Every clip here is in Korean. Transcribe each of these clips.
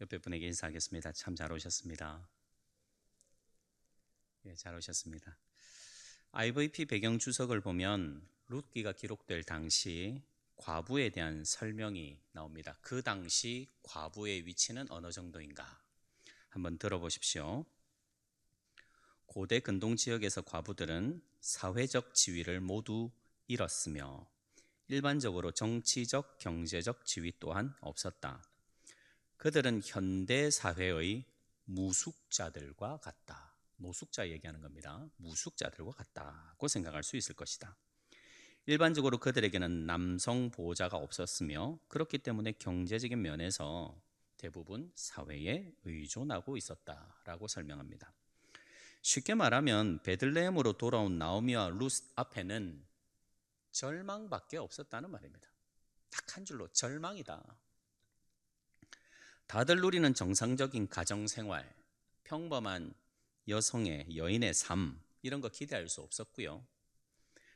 옆에 분에게 인사하겠습니다. 참 잘 오셨습니다. 예, 잘 오셨습니다. IVP 배경 주석을 보면 룻기가 기록될 당시 과부에 대한 설명이 나옵니다. 그 당시 과부의 위치는 어느 정도인가? 한번 들어보십시오. 고대 근동 지역에서 과부들은 사회적 지위를 모두 잃었으며 일반적으로 정치적, 경제적 지위 또한 없었다. 그들은 현대 사회의 무숙자들과 같다. 노숙자 얘기하는 겁니다. 무숙자들과 같다고 생각할 수 있을 것이다. 일반적으로 그들에게는 남성 보호자가 없었으며 그렇기 때문에 경제적인 면에서 대부분 사회에 의존하고 있었다라고 설명합니다. 쉽게 말하면 베들레헴으로 돌아온 나오미와 룻 앞에는 절망밖에 없었다는 말입니다. 딱 한 줄로 절망이다. 다들 누리는 정상적인 가정생활, 평범한 여성의 여인의 삶 이런 거 기대할 수 없었고요.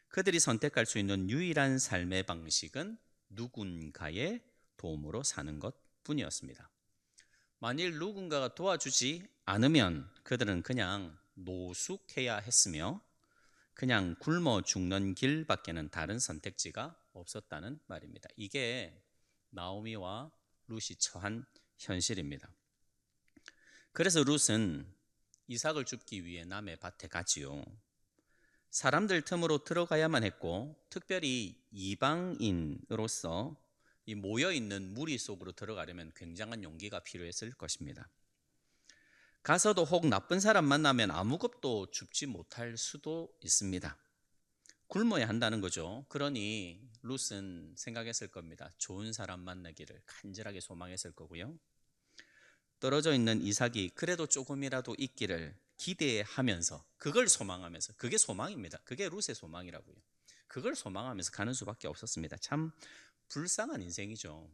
그들이 선택할 수 있는 유일한 삶의 방식은 누군가의 도움으로 사는 것뿐이었습니다. 만일 누군가가 도와주지 않으면 그들은 그냥 노숙해야 했으며 그냥 굶어 죽는 길밖에는 다른 선택지가 없었다는 말입니다. 이게 나오미와 룻이 처한 현실입니다. 그래서 룻은 이삭을 줍기 위해 남의 밭에 가지요. 사람들 틈으로 들어가야만 했고 특별히 이방인으로서 이 모여있는 무리 속으로 들어가려면 굉장한 용기가 필요했을 것입니다. 가서도 혹 나쁜 사람 만나면 아무것도 줍지 못할 수도 있습니다. 굶어야 한다는 거죠. 그러니 룻은 생각했을 겁니다. 좋은 사람 만나기를 간절하게 소망했을 거고요. 떨어져 있는 이삭이 그래도 조금이라도 있기를 기대하면서 그걸 소망하면서, 그게 소망입니다. 그게 룻의 소망이라고요. 그걸 소망하면서 가는 수밖에 없었습니다. 참 불쌍한 인생이죠.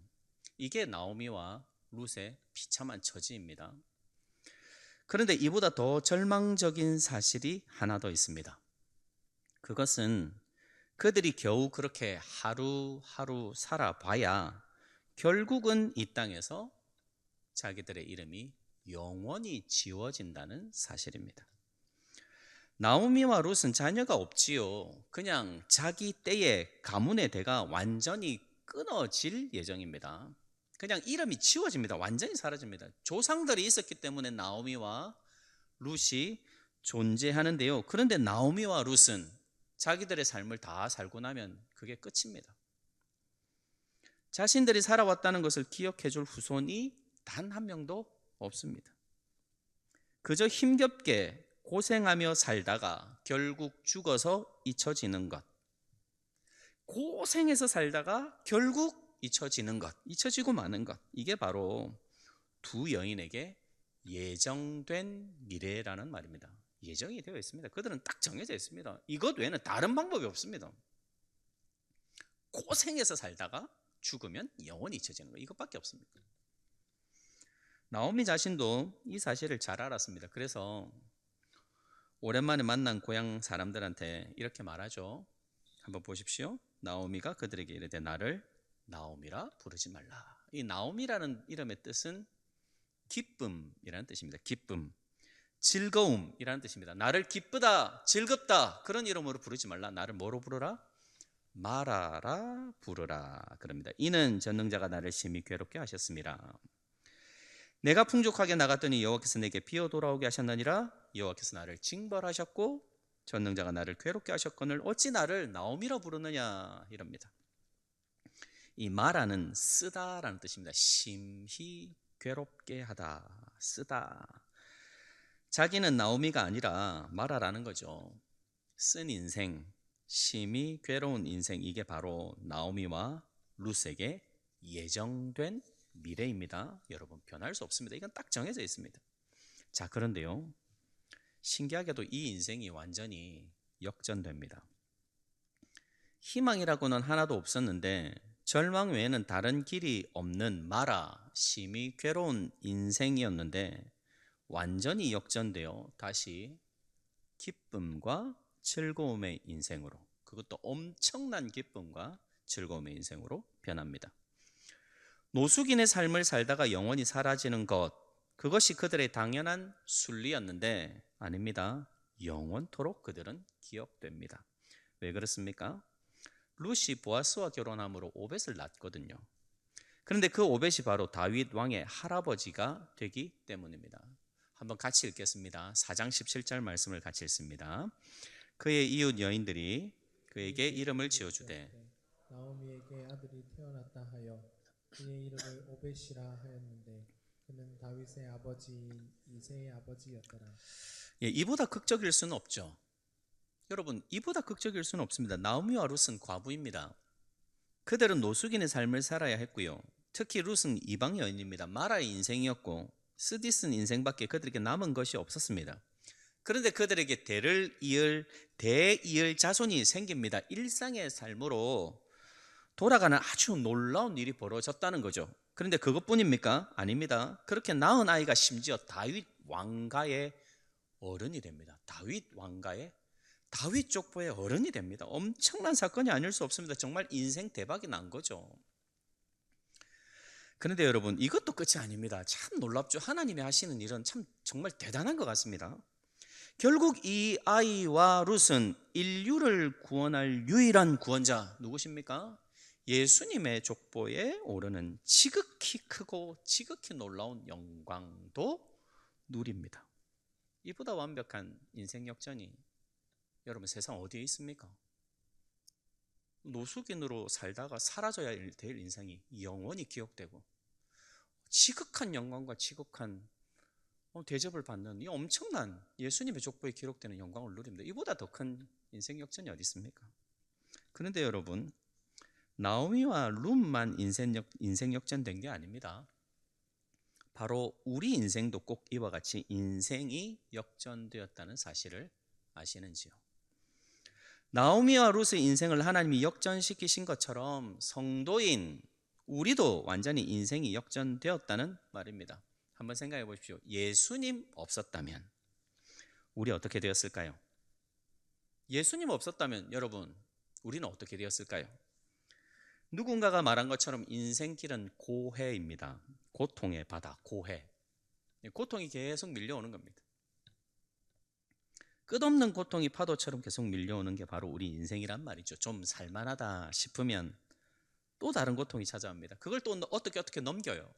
이게 나오미와 룻의 비참한 처지입니다. 그런데 이보다 더 절망적인 사실이 하나 더 있습니다. 그것은 그들이 겨우 그렇게 하루하루 살아봐야 결국은 이 땅에서 자기들의 이름이 영원히 지워진다는 사실입니다. 나오미와 룻은 자녀가 없지요. 그냥 자기 때에 가문의 대가 완전히 끊어질 예정입니다. 그냥 이름이 지워집니다. 완전히 사라집니다. 조상들이 있었기 때문에 나오미와 룻이 존재하는데요. 그런데 나오미와 룻은 자기들의 삶을 다 살고 나면 그게 끝입니다. 자신들이 살아왔다는 것을 기억해 줄 후손이 단 한 명도 없습니다. 그저 힘겹게 고생하며 살다가 결국 죽어서 잊혀지는 것. 고생해서 살다가 결국 잊혀지는 것, 잊혀지고 마는 것. 이게 바로 두 여인에게 예정된 미래라는 말입니다. 예정이 되어 있습니다. 그들은 딱 정해져 있습니다. 이것 외에는 다른 방법이 없습니다. 고생해서 살다가 죽으면 영원히 잊혀지는 것, 이것밖에 없습니다. 나오미 자신도 이 사실을 잘 알았습니다. 그래서 오랜만에 만난 고향 사람들한테 이렇게 말하죠. 한번 보십시오. 나오미가 그들에게 이르되 나를 나오미라 부르지 말라. 이 나오미라는 이름의 뜻은 기쁨이라는 뜻입니다. 기쁨, 즐거움이라는 뜻입니다. 나를 기쁘다, 즐겁다 그런 이름으로 부르지 말라. 나를 뭐로 부르라? 마라라 부르라 그럽니다. 이는 전능자가 나를 심히 괴롭게 하셨습니다. 내가 풍족하게 나갔더니 여호와께서 내게 비어 돌아오게 하셨느니라. 여호와께서 나를 징벌하셨고 전능자가 나를 괴롭게 하셨거늘 어찌 나를 나오미라 부르느냐 이럽니다. 이 마라는 쓰다라는 뜻입니다. 심히 괴롭게 하다, 쓰다. 자기는 나오미가 아니라 마라라는 거죠. 쓴 인생, 심히 괴로운 인생, 이게 바로 나오미와 룻에게 예정된 미래입니다. 여러분 변할 수 없습니다. 이건 딱 정해져 있습니다. 자, 그런데요, 신기하게도 이 인생이 완전히 역전됩니다. 희망이라고는 하나도 없었는데 절망 외에는 다른 길이 없는 마라, 심히 괴로운 인생이었는데 완전히 역전되어 다시 기쁨과 즐거움의 인생으로, 그것도 엄청난 기쁨과 즐거움의 인생으로 변합니다. 노숙인의 삶을 살다가 영원히 사라지는 것, 그것이 그들의 당연한 순리였는데 아닙니다. 영원토록 그들은 기억됩니다. 왜 그렇습니까? 룻이 보아스와 결혼함으로 오벳을 낳거든요. 그런데 그 오벳이 바로 다윗 왕의 할아버지가 되기 때문입니다. 한번 같이 읽겠습니다. 4장 17절 말씀을 같이 읽습니다. 그의 이웃 여인들이 그에게 이름을 지어주되 나오미에게 아들이 태어났다 하여 그의 이름을 오벳이라 하였는데 그는 다윗의 아버지 이새의 아버지였더라. 이보다 극적일 수는 없죠. 여러분, 이보다 극적일 수는 없습니다. 나오미와 룻은 과부입니다. 그들은 노숙인의 삶을 살아야 했고요. 특히 룻은 이방 여인입니다. 마라의 인생이었고 스디슨 인생밖에 그들에게 남은 것이 없었습니다. 그런데 그들에게 대이을 자손이 생깁니다. 일상의 삶으로 돌아가는 아주 놀라운 일이 벌어졌다는 거죠. 그런데 그것뿐입니까? 아닙니다. 그렇게 낳은 아이가 심지어 다윗 왕가의 어른이 됩니다. 다윗 족보의 어른이 됩니다. 엄청난 사건이 아닐 수 없습니다. 정말 인생 대박이 난 거죠. 그런데 여러분, 이것도 끝이 아닙니다. 참 놀랍죠. 하나님이 하시는 일은 참 정말 대단한 것 같습니다. 결국 이 아이와 룻은 인류를 구원할 유일한 구원자 누구십니까? 예수님의 족보에 오르는 지극히 크고 지극히 놀라운 영광도 누립니다. 이보다 완벽한 인생 역전이 여러분 세상 어디에 있습니까? 노숙인으로 살다가 사라져야 될 인생이 영원히 기억되고 지극한 영광과 지극한 대접을 받는 이 엄청난 예수님의 족보에 기록되는 영광을 누립니다. 이보다 더 큰 인생 역전이 어디 있습니까? 그런데 여러분, 나오미와 룻만 인생 역전된 게 아닙니다. 바로 우리 인생도 꼭 이와 같이 인생이 역전되었다는 사실을 아시는지요? 나오미와 룻의 인생을 하나님이 역전시키신 것처럼 성도인 우리도 완전히 인생이 역전되었다는 말입니다. 한번 생각해 보십시오. 예수님 없었다면 우리 어떻게 되었을까요? 예수님 없었다면 여러분 우리는 어떻게 되었을까요? 누군가가 말한 것처럼 인생길은 고해입니다. 고통의 바다, 고해. 고통이 계속 밀려오는 겁니다. 끝없는 고통이 파도처럼 계속 밀려오는 게 바로 우리 인생이란 말이죠. 좀 살만하다 싶으면 또 다른 고통이 찾아옵니다. 그걸 또 어떻게 넘겨요?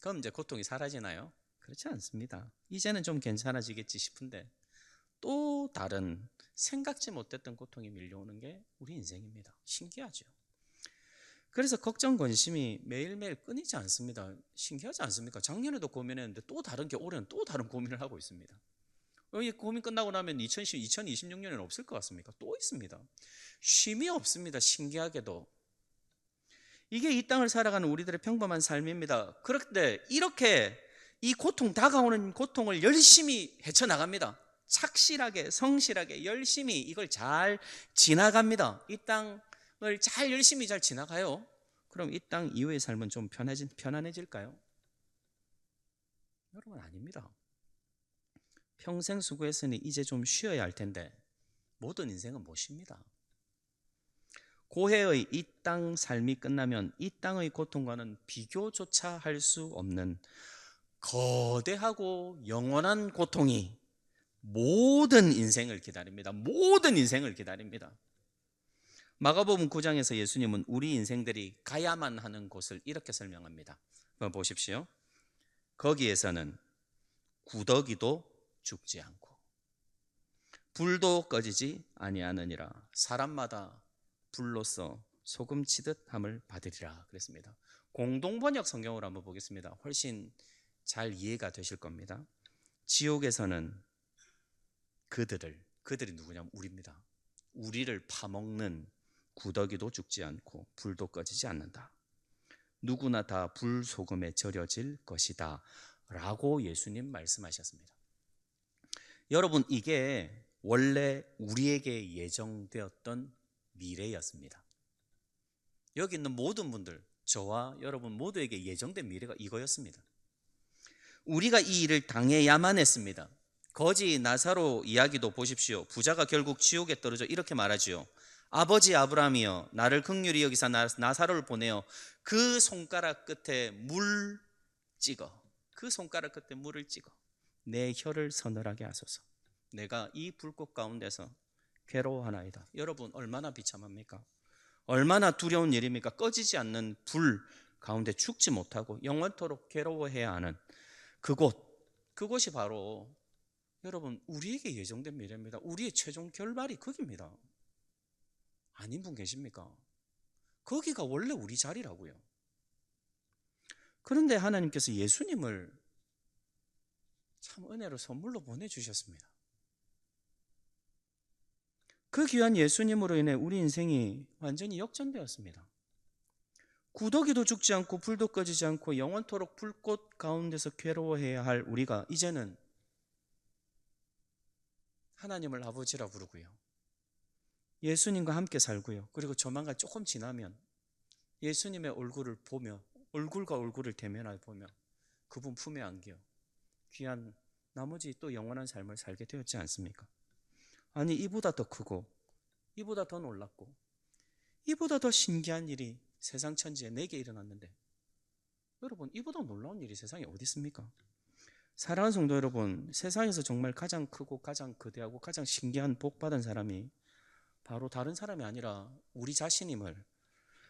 그럼 이제 고통이 사라지나요? 그렇지 않습니다. 이제는 좀 괜찮아지겠지 싶은데 또 다른 생각지 못했던 고통이 밀려오는 게 우리 인생입니다. 신기하죠? 그래서 걱정, 권심이 매일매일 끊이지 않습니다. 신기하지 않습니까? 작년에도 고민했는데 또 다른 게 올해는 또 다른 고민을 하고 있습니다. 이 고민 끝나고 나면 2026년에는 없을 것 같습니까? 또 있습니다. 쉼이 없습니다. 신기하게도. 이게 이 땅을 살아가는 우리들의 평범한 삶입니다. 그런데 이렇게 이 다가오는 고통을 열심히 헤쳐나갑니다. 착실하게, 성실하게, 열심히 이걸 잘 지나갑니다. 이 땅을 열심히 잘 지나가요. 그럼 이 땅 이후의 삶은 좀 편안해질까요? 여러분, 아닙니다. 평생 수고했으니 이제 좀 쉬어야 할 텐데 모든 인생은 못 쉽니다. 고해의 이 땅 삶이 끝나면 이 땅의 고통과는 비교조차 할 수 없는 거대하고 영원한 고통이 모든 인생을 기다립니다. 모든 인생을 기다립니다. 마가복음 9장에서 예수님은 우리 인생들이 가야만 하는 곳을 이렇게 설명합니다. 보십시오. 거기에서는 구더기도 죽지 않고 불도 꺼지지 아니하느니라. 사람마다 불로써 소금 치듯 함을 받으리라 그랬습니다. 공동번역 성경으로 한번 보겠습니다. 훨씬 잘 이해가 되실 겁니다. 지옥에서는 그들이 누구냐면 우리입니다. 우리를 파먹는 구더기도 죽지 않고 불도 꺼지지 않는다. 누구나 다 불소금에 절여질 것이다 라고 예수님 말씀하셨습니다. 여러분, 이게 원래 우리에게 예정되었던 미래였습니다. 여기 있는 모든 분들, 저와 여러분 모두에게 예정된 미래가 이거였습니다. 우리가 이 일을 당해야만 했습니다. 거지 나사로 이야기도 보십시오. 부자가 결국 지옥에 떨어져 이렇게 말하지요. 아버지 아브라함이여 나를 긍휼히 여기사 나사로를 보내어 그 손가락 끝에 물 찍어, 그 손가락 끝에 물을 찍어 내 혀를 서늘하게 하소서. 내가 이 불꽃 가운데서 괴로워하나이다. 여러분 얼마나 비참합니까? 얼마나 두려운 일입니까? 꺼지지 않는 불 가운데 죽지 못하고 영원토록 괴로워해야 하는 그곳이 바로 여러분 우리에게 예정된 미래입니다. 우리의 최종 결말이 거기입니다. 아닌 분 계십니까? 거기가 원래 우리 자리라고요. 그런데 하나님께서 예수님을 참 은혜로 선물로 보내주셨습니다. 그 귀한 예수님으로 인해 우리 인생이 완전히 역전되었습니다. 구더기도 죽지 않고 불도 꺼지지 않고 영원토록 불꽃 가운데서 괴로워해야 할 우리가 이제는 하나님을 아버지라 부르고요, 예수님과 함께 살고요, 그리고 조만간 조금 지나면 예수님의 얼굴을 보며 얼굴과 얼굴을 대면하여 보며 그분 품에 안겨 귀한 나머지 또 영원한 삶을 살게 되었지 않습니까? 아니 이보다 더 크고 이보다 더 놀랍고 이보다 더 신기한 일이 세상 천지에 내게 일어났는데 여러분 이보다 놀라운 일이 세상에 어디 있습니까? 사랑하는 성도 여러분, 세상에서 정말 가장 크고 가장 거대하고 가장 신기한 복 받은 사람이 바로 다른 사람이 아니라 우리 자신임을,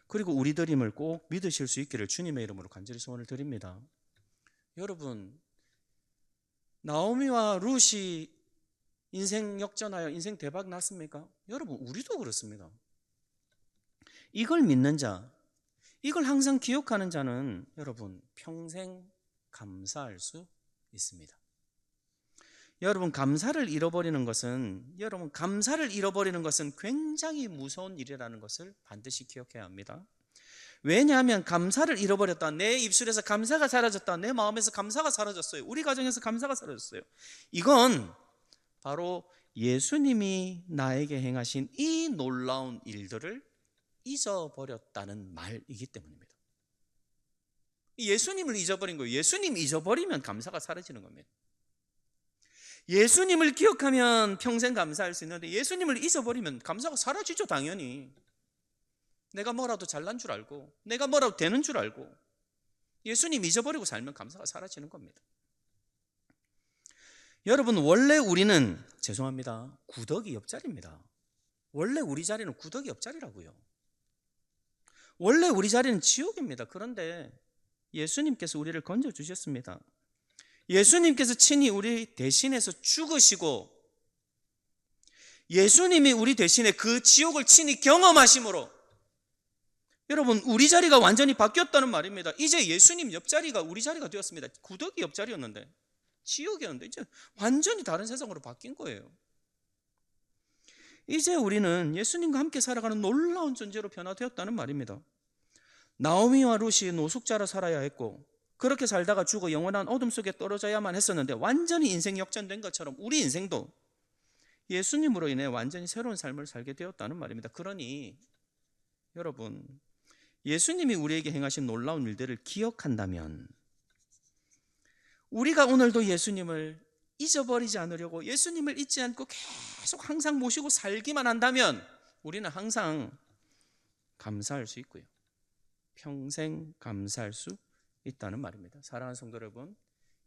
그리고 우리들임을 꼭 믿으실 수 있기를 주님의 이름으로 간절히 소원을 드립니다. 여러분, 나오미와 룻이 인생 역전하여 인생 대박 났습니까? 여러분 우리도 그렇습니다. 이걸 믿는 자, 이걸 항상 기억하는 자는 여러분 평생 감사할 수 있습니다. 여러분 감사를 잃어버리는 것은 굉장히 무서운 일이라는 것을 반드시 기억해야 합니다. 왜냐하면 감사를 잃어버렸다, 내 입술에서 감사가 사라졌다, 내 마음에서 감사가 사라졌어요, 우리 가정에서 감사가 사라졌어요, 이건 바로 예수님이 나에게 행하신 이 놀라운 일들을 잊어버렸다는 말이기 때문입니다. 예수님을 잊어버린 거예요. 예수님 잊어버리면 감사가 사라지는 겁니다. 예수님을 기억하면 평생 감사할 수 있는데 예수님을 잊어버리면 감사가 사라지죠. 당연히 내가 뭐라도 잘난 줄 알고 내가 뭐라도 되는 줄 알고 예수님 잊어버리고 살면 감사가 사라지는 겁니다. 여러분 원래 우리는 죄송합니다, 구더기 옆자리입니다. 원래 우리 자리는 구더기 옆자리라고요. 원래 우리 자리는 지옥입니다. 그런데 예수님께서 우리를 건져주셨습니다. 예수님께서 친히 우리 대신해서 죽으시고 예수님이 우리 대신에 그 지옥을 친히 경험하심으로 여러분 우리 자리가 완전히 바뀌었다는 말입니다. 이제 예수님 옆자리가 우리 자리가 되었습니다. 구더기 옆자리였는데 지옥이었는데 이제 완전히 다른 세상으로 바뀐 거예요. 이제 우리는 예수님과 함께 살아가는 놀라운 존재로 변화되었다는 말입니다. 나오미와 룻이 노숙자로 살아야 했고 그렇게 살다가 죽어 영원한 어둠 속에 떨어져야만 했었는데 완전히 인생 역전된 것처럼 우리 인생도 예수님으로 인해 완전히 새로운 삶을 살게 되었다는 말입니다. 그러니 여러분 예수님이 우리에게 행하신 놀라운 일들을 기억한다면 우리가 오늘도 예수님을 잊어버리지 않으려고 예수님을 잊지 않고 계속 항상 모시고 살기만 한다면 우리는 항상 감사할 수 있고요, 평생 감사할 수 있다는 말입니다. 사랑하는 성도 여러분,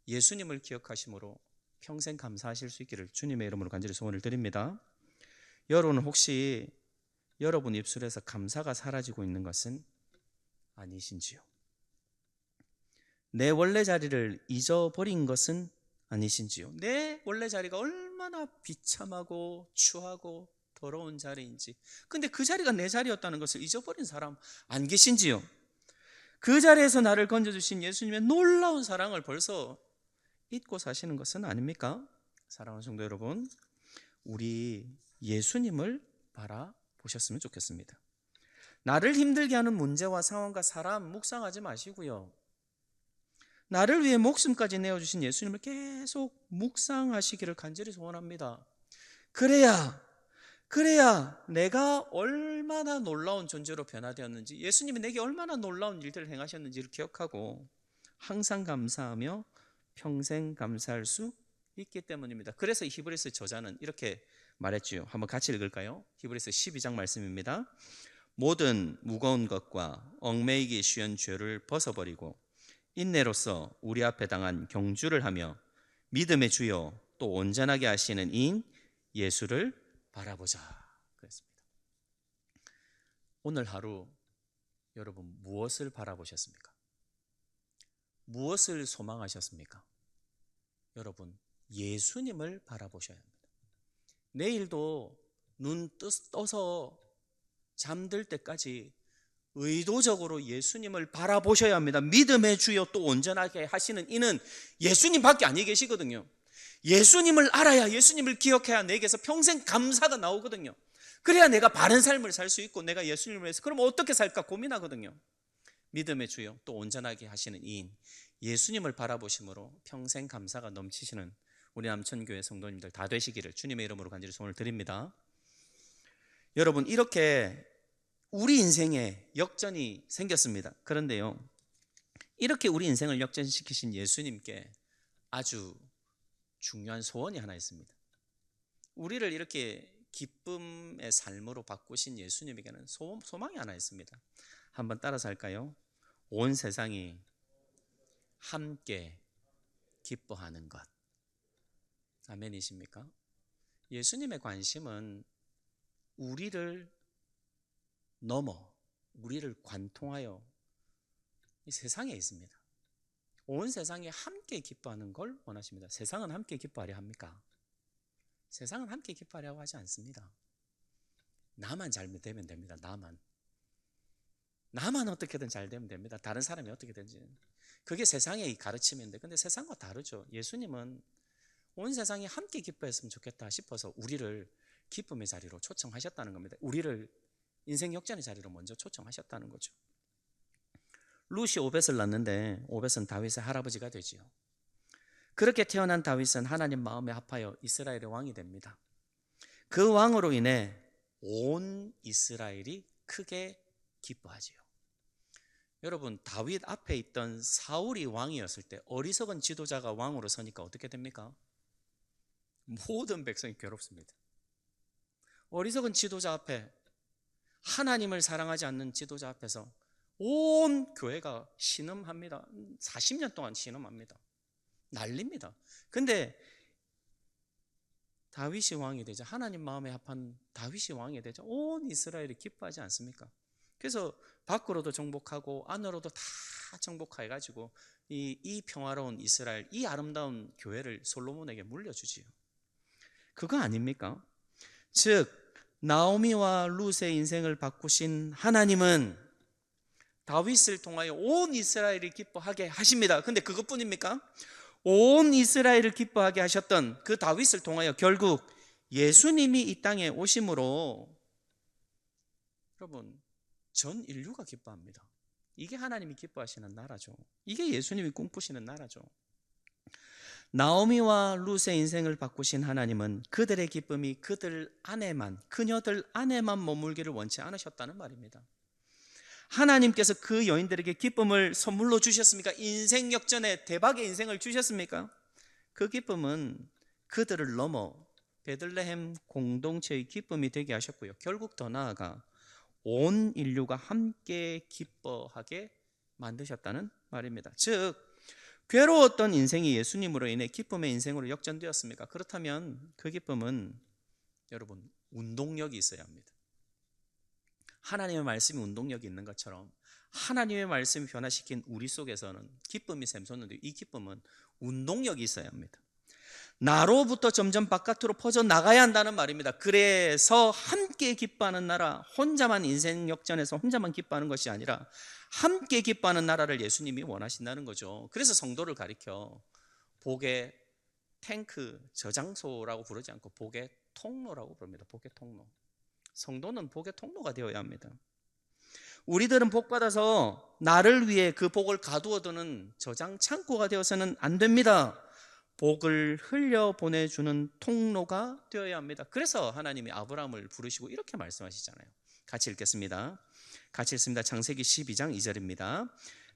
예수님을 기억하심으로 평생 감사하실 수 있기를 주님의 이름으로 간절히 소원을 드립니다. 여러분은 혹시 여러분 입술에서 감사가 사라지고 있는 것은 아니신지요? 내 원래 자리를 잊어버린 것은 아니신지요? 내 원래 자리가 얼마나 비참하고 추하고 더러운 자리인지, 근데 그 자리가 내 자리였다는 것을 잊어버린 사람 안 계신지요? 그 자리에서 나를 건져주신 예수님의 놀라운 사랑을 벌써 잊고 사시는 것은 아닙니까? 사랑하는 성도 여러분, 우리 예수님을 바라보셨으면 좋겠습니다. 나를 힘들게 하는 문제와 상황과 사람 묵상하지 마시고요, 나를 위해 목숨까지 내어주신 예수님을 계속 묵상하시기를 간절히 소원합니다. 그래야 내가 얼마나 놀라운 존재로 변화되었는지, 예수님이 내게 얼마나 놀라운 일들을 행하셨는지를 기억하고 항상 감사하며 평생 감사할 수 있기 때문입니다. 그래서 히브리서 저자는 이렇게 말했지요. 한번 같이 읽을까요? 히브리서 12장 말씀입니다. 모든 무거운 것과 얽매이기 쉬운 죄를 벗어버리고 인내로서 우리 앞에 당한 경주를 하며 믿음의 주요 또 온전하게 하시는 이인 예수를 바라보자 그랬습니다. 오늘 하루 여러분 무엇을 바라보셨습니까? 무엇을 소망하셨습니까? 여러분 예수님을 바라보셔야 합니다. 내일도 눈 떠서 잠들 때까지 의도적으로 예수님을 바라보셔야 합니다. 믿음의 주요 또 온전하게 하시는 이는 예수님밖에 아니 계시거든요. 예수님을 알아야, 예수님을 기억해야 내게서 평생 감사가 나오거든요. 그래야 내가 바른 삶을 살 수 있고 내가 예수님을 위해서 그럼 어떻게 살까 고민하거든요. 믿음의 주요 또 온전하게 하시는 이인 예수님을 바라보심으로 평생 감사가 넘치시는 우리 남천교회 성도님들 다 되시기를 주님의 이름으로 간절히 소원을 드립니다. 여러분 이렇게 우리 인생에 역전이 생겼습니다. 그런데요, 이렇게 우리 인생을 역전시키신 예수님께 아주 중요한 소원이 하나 있습니다. 우리를 이렇게 기쁨의 삶으로 바꾸신 예수님에게는 소망이 하나 있습니다. 한번 따라서 할까요? 온 세상이 함께 기뻐하는 것. 아멘이십니까? 예수님의 관심은 우리를 넘어 우리를 관통하여 이 세상에 있습니다. 온 세상이 함께 기뻐하는 걸 원하십니다. 세상은 함께 기뻐하려 합니까? 세상은 함께 기뻐하려고 하지 않습니다. 나만 잘 되면 됩니다. 나만 어떻게든 잘 되면 됩니다. 다른 사람이 어떻게든지. 그게 세상의 가르침인데, 근데 세상과 다르죠. 예수님은 온 세상이 함께 기뻐했으면 좋겠다 싶어서 우리를 기쁨의 자리로 초청하셨다는 겁니다. 우리를 인생 역전의 자리로 먼저 초청하셨다는 거죠. 룻이 오벳을 낳는데 오벳은 다윗의 할아버지가 되지요. 그렇게 태어난 다윗은 하나님 마음에 합하여 이스라엘의 왕이 됩니다. 그 왕으로 인해 온 이스라엘이 크게 기뻐하지요. 여러분 다윗 앞에 있던 사울이 왕이었을 때 어리석은 지도자가 왕으로 서니까 어떻게 됩니까? 모든 백성이 괴롭습니다. 어리석은 지도자 앞에, 하나님을 사랑하지 않는 지도자 앞에서 온 교회가 신음합니다. 40년 동안 신음합니다. 난립니다. 근데 다윗이 왕이 되자, 하나님 마음에 합한 다윗이 왕이 되자 온 이스라엘이 기뻐하지 않습니까? 그래서 밖으로도 정복하고 안으로도 다 정복해가지고 이 평화로운 이스라엘, 이 아름다운 교회를 솔로몬에게 물려주지요. 그거 아닙니까? 즉 나오미와 룻의 인생을 바꾸신 하나님은 다윗을 통하여 온 이스라엘이 기뻐하게 하십니다. 근데 그것뿐입니까? 온 이스라엘을 기뻐하게 하셨던 그 다윗을 통하여 결국 예수님이 이 땅에 오심으로 여러분 전 인류가 기뻐합니다. 이게 하나님이 기뻐하시는 나라죠. 이게 예수님이 꿈꾸시는 나라죠. 나오미와 룻의 인생을 바꾸신 하나님은 그들의 기쁨이 그들 안에만, 그녀들 안에만 머물기를 원치 않으셨다는 말입니다. 하나님께서 그 여인들에게 기쁨을 선물로 주셨습니까? 인생 역전에 대박의 인생을 주셨습니까? 그 기쁨은 그들을 넘어 베들레헴 공동체의 기쁨이 되게 하셨고요. 결국 더 나아가 온 인류가 함께 기뻐하게 만드셨다는 말입니다. 즉 괴로웠던 인생이 예수님으로 인해 기쁨의 인생으로 역전되었습니까? 그렇다면 그 기쁨은 여러분 운동력이 있어야 합니다. 하나님의 말씀이 운동력이 있는 것처럼 하나님의 말씀이 변화시킨 우리 속에서는 기쁨이 샘솟는데 이 기쁨은 운동력이 있어야 합니다. 나로부터 점점 바깥으로 퍼져나가야 한다는 말입니다. 그래서 함께 기뻐하는 나라, 혼자만 인생 역전에서 혼자만 기뻐하는 것이 아니라 함께 기뻐하는 나라를 예수님이 원하신다는 거죠. 그래서 성도를 가리켜 복의 탱크, 저장소라고 부르지 않고 복의 통로라고 부릅니다. 복의 통로. 성도는 복의 통로가 되어야 합니다. 우리들은 복받아서 나를 위해 그 복을 가두어두는 저장 창고가 되어서는 안 됩니다. 복을 흘려 보내주는 통로가 되어야 합니다. 그래서 하나님이 아브라함을 부르시고 이렇게 말씀하시잖아요. 같이 읽겠습니다. 같이 읽습니다. 창세기 12장 2절입니다.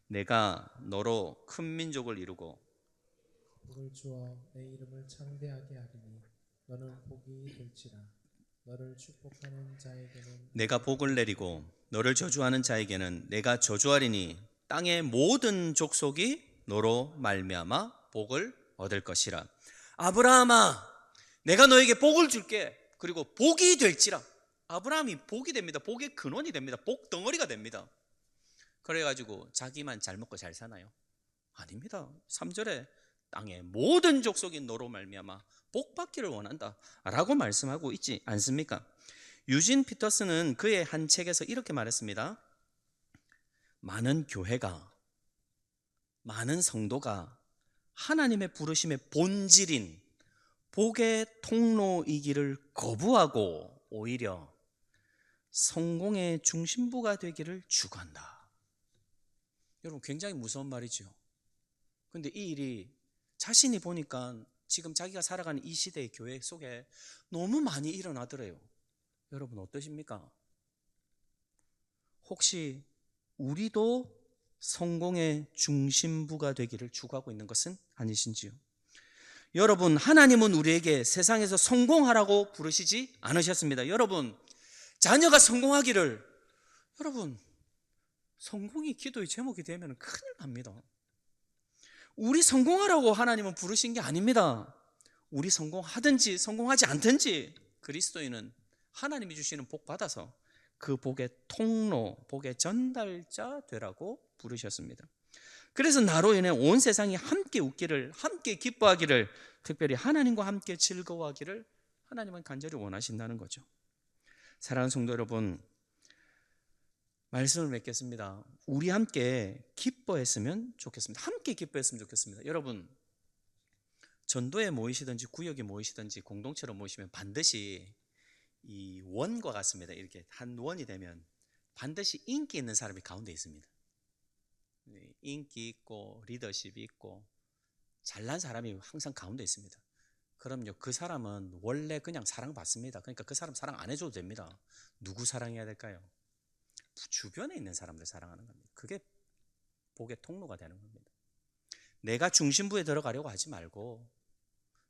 내가 너로 큰 민족을 이루고 복을 주어 내 이름을 창대하게 하리니 너는 복이 될지라. 너를 축복하는 자에게는 내가 복을 내리고 너를 저주하는 자에게는 내가 저주하리니 땅의 모든 족속이 너로 말미암아 복을 얻을 것이라. 아브라함아, 내가 너에게 복을 줄게. 그리고 복이 될지라. 아브라함이 복이 됩니다. 복의 근원이 됩니다. 복 덩어리가 됩니다. 그래가지고 자기만 잘 먹고 잘 사나요? 아닙니다. 3절에 땅의 모든 족속이 너로 말미암아 복 받기를 원한다 라고 말씀하고 있지 않습니까? 유진 피터스는 그의 한 책에서 이렇게 말했습니다. 많은 교회가, 많은 성도가 하나님의 부르심의 본질인 복의 통로이기를 거부하고 오히려 성공의 중심부가 되기를 추구한다. 여러분, 굉장히 무서운 말이죠. 그런데 이 일이 자신이 보니까 지금 자기가 살아가는 이 시대의 교회 속에 너무 많이 일어나더래요. 여러분 어떠십니까? 혹시 우리도 성공의 중심부가 되기를 추구하고 있는 것은 아니신지요? 여러분, 하나님은 우리에게 세상에서 성공하라고 부르시지 않으셨습니다. 여러분, 자녀가 성공하기를, 여러분, 성공이 기도의 제목이 되면 큰일 납니다. 우리 성공하라고 하나님은 부르신 게 아닙니다. 우리 성공하든지 성공하지 않든지 그리스도인은 하나님이 주시는 복 받아서 그 복의 통로, 복의 전달자 되라고 부르셨습니다. 그래서 나로 인해 온 세상이 함께 웃기를, 함께 기뻐하기를, 특별히 하나님과 함께 즐거워하기를 하나님은 간절히 원하신다는 거죠. 사랑하는 성도 여러분, 말씀을 맺겠습니다. 우리 함께 기뻐했으면 좋겠습니다. 함께 기뻐했으면 좋겠습니다. 여러분, 전도에 모이시든지 구역에 모이시든지 공동체로 모이시면 반드시 이 원과 같습니다. 이렇게 한 원이 되면 반드시 인기 있는 사람이 가운데 있습니다. 인기 있고 리더십이 있고 잘난 사람이 항상 가운데 있습니다. 그럼요, 그 사람은 원래 그냥 사랑받습니다. 그러니까 그 사람 사랑 안 해줘도 됩니다. 누구 사랑해야 될까요? 주변에 있는 사람들 사랑하는 겁니다. 그게 복의 통로가 되는 겁니다. 내가 중심부에 들어가려고 하지 말고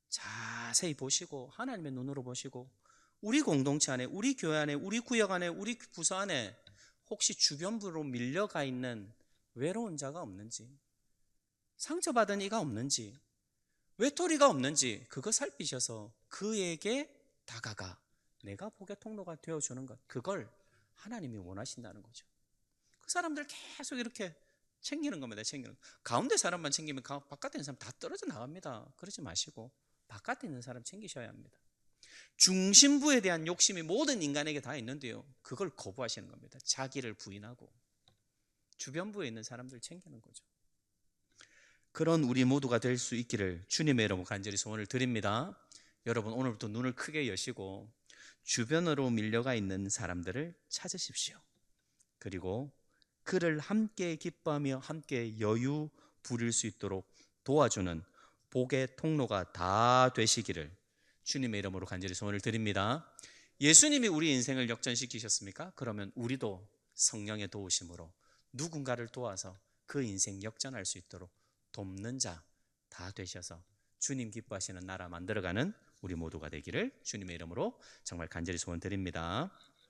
자세히 보시고 하나님의 눈으로 보시고 우리 공동체 안에, 우리 교회 안에, 우리 구역 안에, 우리 부서 안에 혹시 주변부로 밀려가 있는 외로운 자가 없는지, 상처받은 이가 없는지, 외톨이가 없는지 그거 살피셔서 그에게 다가가 내가 복의 통로가 되어주는 것, 그걸 하나님이 원하신다는 거죠. 그 사람들 계속 이렇게 챙기는 겁니다. 챙기는 거. 가운데 사람만 챙기면 바깥에 있는 사람 다 떨어져 나갑니다. 그러지 마시고 바깥에 있는 사람 챙기셔야 합니다. 중심부에 대한 욕심이 모든 인간에게 다 있는데요, 그걸 거부하시는 겁니다. 자기를 부인하고 주변부에 있는 사람들 챙기는 거죠. 그런 우리 모두가 될 수 있기를 주님의 이름으로 간절히 소원을 드립니다. 여러분, 오늘부터 눈을 크게 여시고 주변으로 밀려가 있는 사람들을 찾으십시오. 그리고 그를 함께 기뻐하며 함께 여유 부릴 수 있도록 도와주는 복의 통로가 다 되시기를 주님의 이름으로 간절히 소원을 드립니다. 예수님이 우리 인생을 역전시키셨습니까? 그러면 우리도 성령의 도우심으로 누군가를 도와서 그 인생 역전할 수 있도록 돕는 자 다 되셔서 주님 기뻐하시는 나라 만들어가는 우리 모두가 되기를 주님의 이름으로 정말 간절히 소원드립니다.